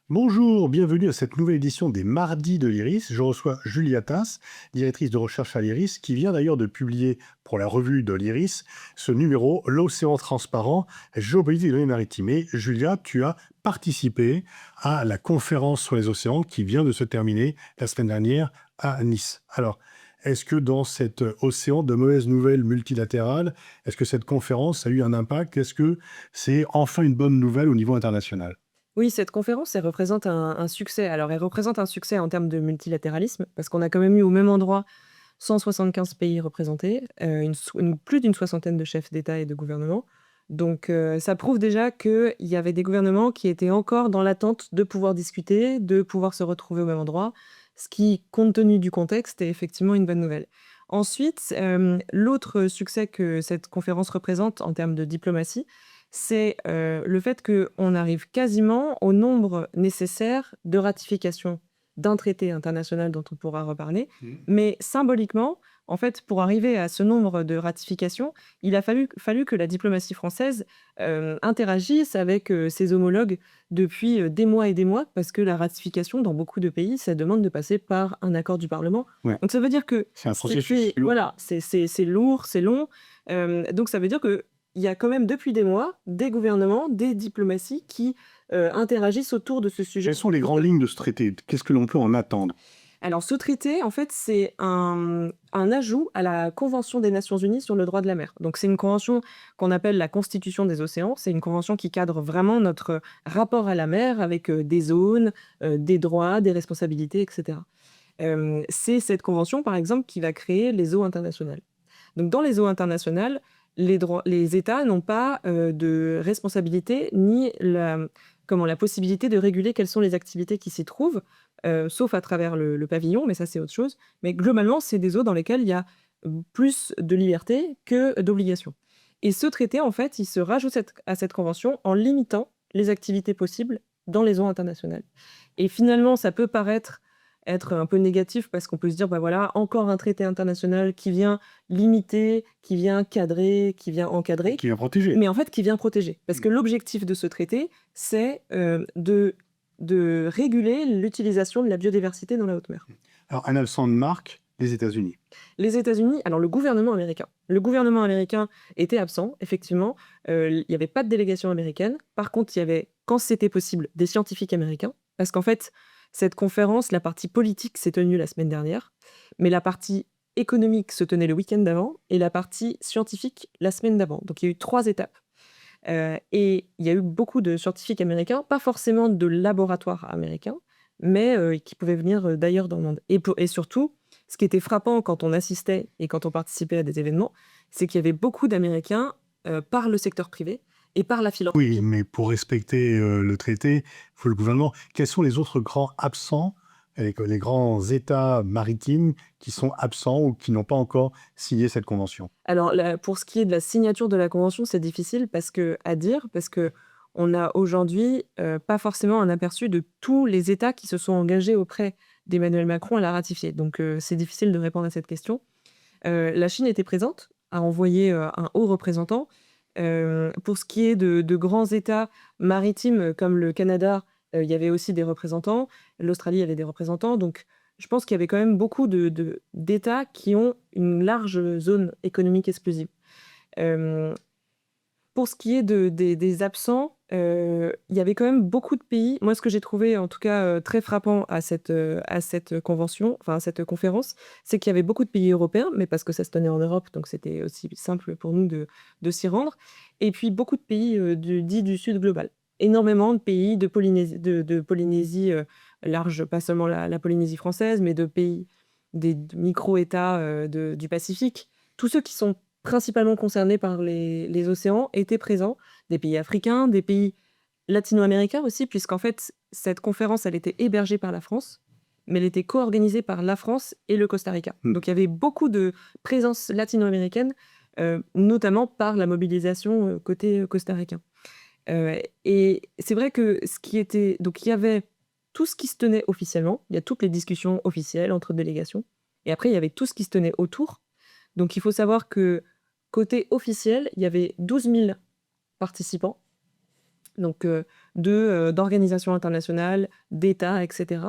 Bonjour, bienvenue à cette nouvelle édition des Mardis de l'IRIS. Je reçois Julia Tass, directrice de recherche à l'IRIS, qui vient d'ailleurs de publier pour la revue de l'IRIS ce numéro L'océan transparent, géopolitique des données maritimes. Et Julia, tu as participé à la conférence sur les océans qui vient de se terminer la semaine dernière à Nice. Alors, est-ce que dans cet océan de mauvaises nouvelles multilatérales, est-ce que cette conférence a eu un impact? Est-ce que c'est enfin une bonne nouvelle au niveau international? Oui, cette conférence, elle représente un succès. Alors, elle représente un succès en termes de multilatéralisme, parce qu'on a quand même eu au même endroit 175 pays représentés, plus d'une soixantaine de chefs d'État et de gouvernement. Donc, ça prouve déjà qu'il y avait des gouvernements qui étaient encore dans l'attente de pouvoir discuter, de pouvoir se retrouver au même endroit, ce qui, compte tenu du contexte, est effectivement une bonne nouvelle. Ensuite, l'autre succès que cette conférence représente en termes de diplomatie, c'est le fait qu'on arrive quasiment au nombre nécessaire de ratification d'un traité international dont on pourra reparler. Mais symboliquement, en fait, pour arriver à ce nombre de ratifications, il a fallu que la diplomatie française interagisse avec ses homologues depuis des mois et des mois, parce que la ratification, dans beaucoup de pays, ça demande de passer par un accord du Parlement. Ouais, Donc ça veut dire que c'est un processus lourd. voilà, c'est lourd, c'est long. Donc ça veut dire que il y a quand même depuis des mois des gouvernements, des diplomaties qui interagissent autour de ce sujet. Quelles sont les grandes lignes de ce traité? Qu'est-ce que l'on peut en attendre? Alors ce traité, en fait, c'est un ajout à la Convention des Nations Unies sur le droit de la mer. Donc c'est une convention qu'on appelle la Constitution des océans. C'est une convention qui cadre vraiment notre rapport à la mer avec des zones, des droits, des responsabilités, etc. C'est cette convention, par exemple, qui va créer les eaux internationales. Donc dans les eaux internationales, les États n'ont pas de responsabilité ni la possibilité de réguler quelles sont les activités qui s'y trouvent, sauf à travers le pavillon, mais ça c'est autre chose. Mais globalement, c'est des eaux dans lesquelles il y a plus de liberté que d'obligations. Et ce traité, en fait, il se rajoute à cette convention en limitant les activités possibles dans les eaux internationales. Et finalement, ça peut paraître être un peu négatif parce qu'on peut se dire, bah voilà, encore un traité international qui vient limiter, qui vient cadrer, qui vient encadrer, Qui vient protéger. mais en fait qui vient protéger. Parce que l'objectif de ce traité, c'est de réguler l'utilisation de la biodiversité dans la haute mer. Alors, un absent de marque, les États-Unis. Les États-Unis, alors le gouvernement américain était absent, effectivement. Il n'y avait pas de délégation américaine. Par contre, il y avait, quand c'était possible, des scientifiques américains. Parce qu'en fait, cette conférence, la partie politique s'est tenue la semaine dernière, mais la partie économique se tenait le week-end d'avant et la partie scientifique la semaine d'avant. Donc il y a eu 3 étapes. Et il y a eu beaucoup de scientifiques américains, pas forcément de laboratoires américains, mais qui pouvaient venir d'ailleurs dans le monde. Et surtout, ce qui était frappant quand on assistait et quand on participait à des événements, c'est qu'il y avait beaucoup d'Américains par le secteur privé et par la Oui, philanthropie. mais pour respecter le traité, il faut le gouvernement. Quels sont les autres grands absents, les grands États maritimes qui sont absents ou qui n'ont pas encore signé cette convention? Alors pour ce qui est de la signature de la convention, c'est difficile à dire, parce qu'on a aujourd'hui pas forcément un aperçu de tous les États qui se sont engagés auprès d'Emmanuel Macron à la ratifier. Donc c'est difficile de répondre à cette question. La Chine était présente, a envoyé un haut représentant. Pour ce qui est de grands États maritimes comme le Canada, il y avait aussi des représentants. L'Australie avait des représentants. Donc je pense qu'il y avait quand même beaucoup d'États qui ont une large zone économique exclusive. Hem, pour ce qui est des absents, il y avait quand même beaucoup de pays. Moi, ce que j'ai trouvé, en tout cas, très frappant à cette convention, enfin, à cette conférence, c'est qu'il y avait beaucoup de pays européens, mais parce que ça se tenait en Europe, donc c'était aussi simple pour nous de s'y rendre. Et puis beaucoup de pays, dits du Sud global. Énormément de pays de Polynésie, large, pas seulement la Polynésie française, mais de pays, des micro-États, du Pacifique. Tous ceux qui sont principalement concernés par les océans étaient présents, des pays africains, des pays latino-américains aussi, puisqu'en fait, cette conférence, elle était hébergée par la France, mais elle était co-organisée par la France et le Costa Rica. Hmm. Donc il y avait beaucoup de présence latino-américaine, notamment par la mobilisation côté costaricain. Et c'est vrai que donc il y avait tout ce qui se tenait officiellement, il y a toutes les discussions officielles entre délégations, et après il y avait tout ce qui se tenait autour. Donc il faut savoir que côté officiel, il y avait 12 000 participants, donc d'organisations internationales, d'États, etc.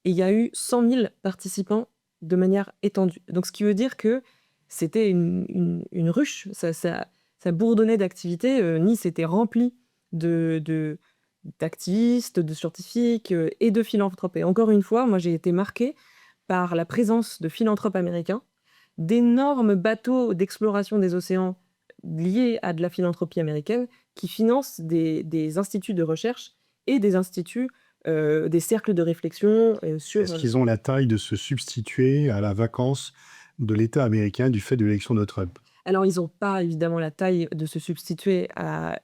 Et il y a eu 100 000 participants de manière étendue. Donc, ce qui veut dire que c'était une ruche, ça bourdonnait d'activités. Nice était rempli d'activistes, de scientifiques et de philanthropes. Et encore une fois, moi, j'ai été marquée par la présence de philanthropes américains, d'énormes bateaux d'exploration des océans liés à de la philanthropie américaine qui financent des instituts de recherche et des instituts, des cercles de réflexion sur... Est-ce qu'ils ont la taille de se substituer à la vacance de l'État américain du fait de l'élection de Trump? Alors, ils n'ont pas évidemment la taille de se substituer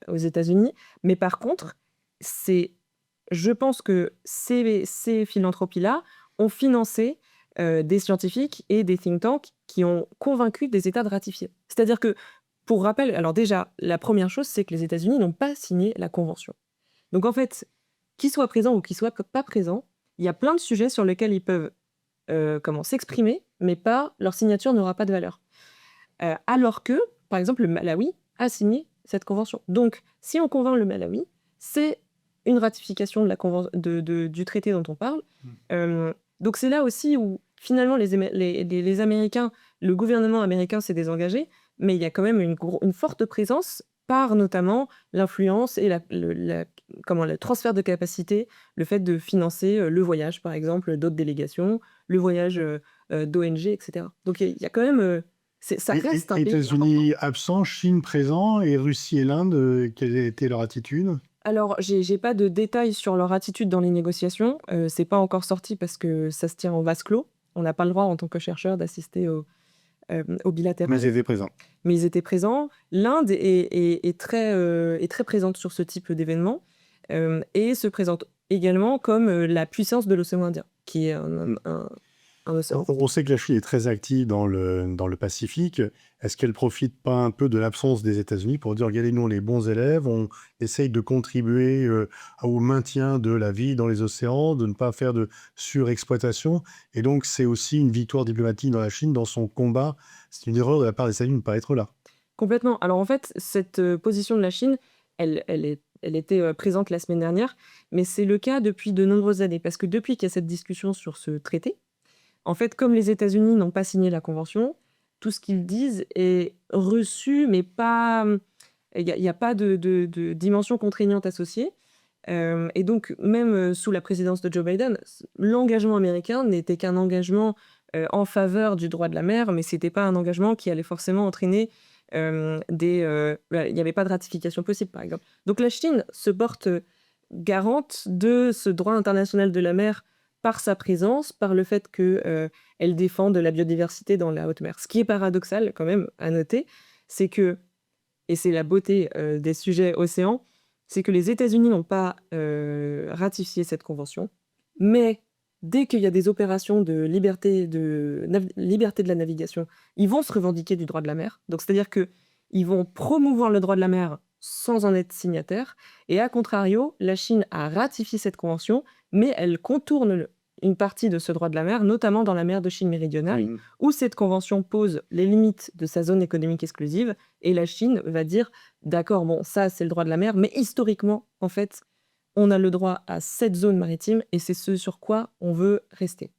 aux États-Unis, mais par contre, je pense que ces philanthropies-là ont financé des scientifiques et des think tanks qui ont convaincu des États de ratifier. C'est-à-dire que, pour rappel, alors déjà, la première chose, c'est que les États-Unis n'ont pas signé la Convention. Donc en fait, qu'ils soient présents ou qu'ils soient pas présents, il y a plein de sujets sur lesquels ils peuvent s'exprimer, mais leur signature n'aura pas de valeur. Alors que, par exemple, le Malawi a signé cette convention. Donc, si on convainc le Malawi, c'est une ratification du traité dont on parle. Donc, c'est là aussi où, finalement, les Américains, le gouvernement américain s'est désengagé, mais il y a quand même une forte présence par notamment l'influence et le transfert de capacité, le fait de financer le voyage, par exemple, d'autres délégations, le voyage d'ONG, etc. Donc, il y a quand même... ça reste un pays important. États-Unis absents, Chine présent, et Russie et l'Inde, quelle était leur attitude? Alors, j'ai pas de détails sur leur attitude dans les négociations. C'est pas encore sorti parce que ça se tient en vase clos. On n'a pas le droit, en tant que chercheur, d'assister au Mais bilatéral. ils étaient présents. Mais ils étaient présents. L'Inde est très présente sur ce type d'événement et se présente également comme la puissance de l'océan Indien, qui est un océan. On sait que la Chine est très active dans le Pacifique. Est-ce qu'elle profite pas un peu de l'absence des États-Unis pour dire, regardez, nous, on est bons élèves, on essaye de contribuer au maintien de la vie dans les océans, de ne pas faire de surexploitation. Et donc, c'est aussi une victoire diplomatique dans la Chine, dans son combat. C'est une erreur de la part des États-Unis de ne pas être là. Complètement. Alors en fait, cette position de la Chine, elle était présente la semaine dernière, mais c'est le cas depuis de nombreuses années. Parce que depuis qu'il y a cette discussion sur ce traité, en fait, comme les États-Unis n'ont pas signé la convention, tout ce qu'ils disent est reçu, mais pas... Il n'y a pas de dimension contraignante associée. Et donc, même sous la présidence de Joe Biden, l'engagement américain n'était qu'un engagement en faveur du droit de la mer, mais ce n'était pas un engagement qui allait forcément entraîner il n'y avait pas de ratification possible, par exemple. Donc la Chine se porte garante de ce droit international de la mer par sa présence, par le fait qu'elle défende la biodiversité dans la haute mer. Ce qui est paradoxal, quand même, à noter, c'est que, et c'est la beauté des sujets océans, c'est que les États-Unis n'ont pas ratifié cette convention, mais dès qu'il y a des opérations de liberté de la navigation, ils vont se revendiquer du droit de la mer. Donc, c'est-à-dire qu'ils vont promouvoir le droit de la mer sans en être signataires. Et à contrario, la Chine a ratifié cette convention, mais elle contourne une partie de ce droit de la mer, notamment dans la mer de Chine méridionale, où cette convention pose les limites de sa zone économique exclusive. Et la Chine va dire, d'accord, bon, ça, c'est le droit de la mer, mais historiquement, en fait, on a le droit à cette zone maritime et c'est ce sur quoi on veut rester.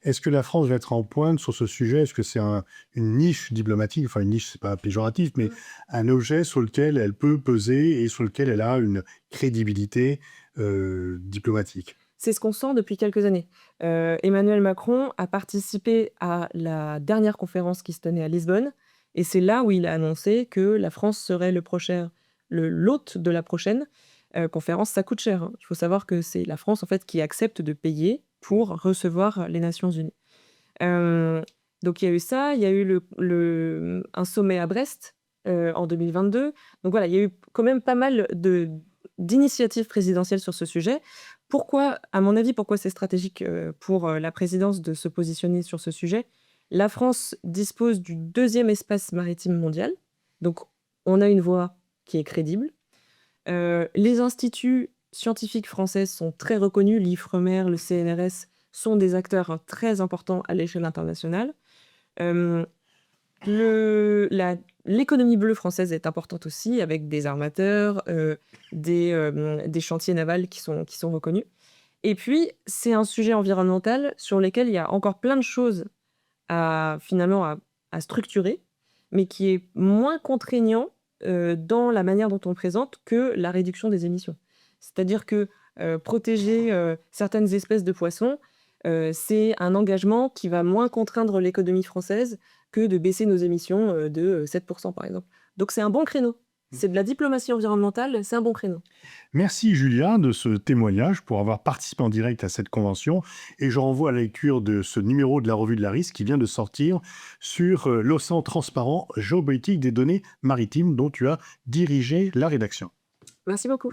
Est-ce que la France va être en pointe sur ce sujet? Est-ce que c'est une niche diplomatique? Enfin, une niche, c'est pas péjoratif, mais un objet sur lequel elle peut peser et sur lequel elle a une crédibilité diplomatique? C'est ce qu'on sent depuis quelques années. Emmanuel Macron a participé à la dernière conférence qui se tenait à Lisbonne, et c'est là où il a annoncé que la France serait l'hôte de la prochaine conférence. Ça coûte cher, hein. Il faut savoir que c'est la France en fait qui accepte de payer pour recevoir les Nations Unies. Donc il y a eu ça, il y a eu un sommet à Brest en 2022. Donc voilà, il y a eu quand même pas mal d'initiatives présidentielles sur ce sujet. Pourquoi, à mon avis, pourquoi c'est stratégique pour la présidence de se positionner sur ce sujet? La France dispose du 2e espace maritime mondial, donc on a une voix qui est crédible. Les instituts scientifiques français sont très reconnus, l'IFREMER, le CNRS sont des acteurs très importants à l'échelle internationale. L'économie bleue française est importante aussi, avec des armateurs, des chantiers navals qui sont reconnus. Et puis, c'est un sujet environnemental sur lequel il y a encore plein de choses finalement à structurer, mais qui est moins contraignant dans la manière dont on le présente que la réduction des émissions. C'est-à-dire que protéger certaines espèces de poissons, c'est un engagement qui va moins contraindre l'économie française que de baisser nos émissions de 7%, par exemple. Donc c'est un bon créneau. C'est de la diplomatie environnementale, c'est un bon créneau. Merci Julia de ce témoignage pour avoir participé en direct à cette convention et je renvoie à la lecture de ce numéro de la revue de l'ARIS qui vient de sortir sur l'océan transparent géopolitique des données maritimes dont tu as dirigé la rédaction. Merci beaucoup.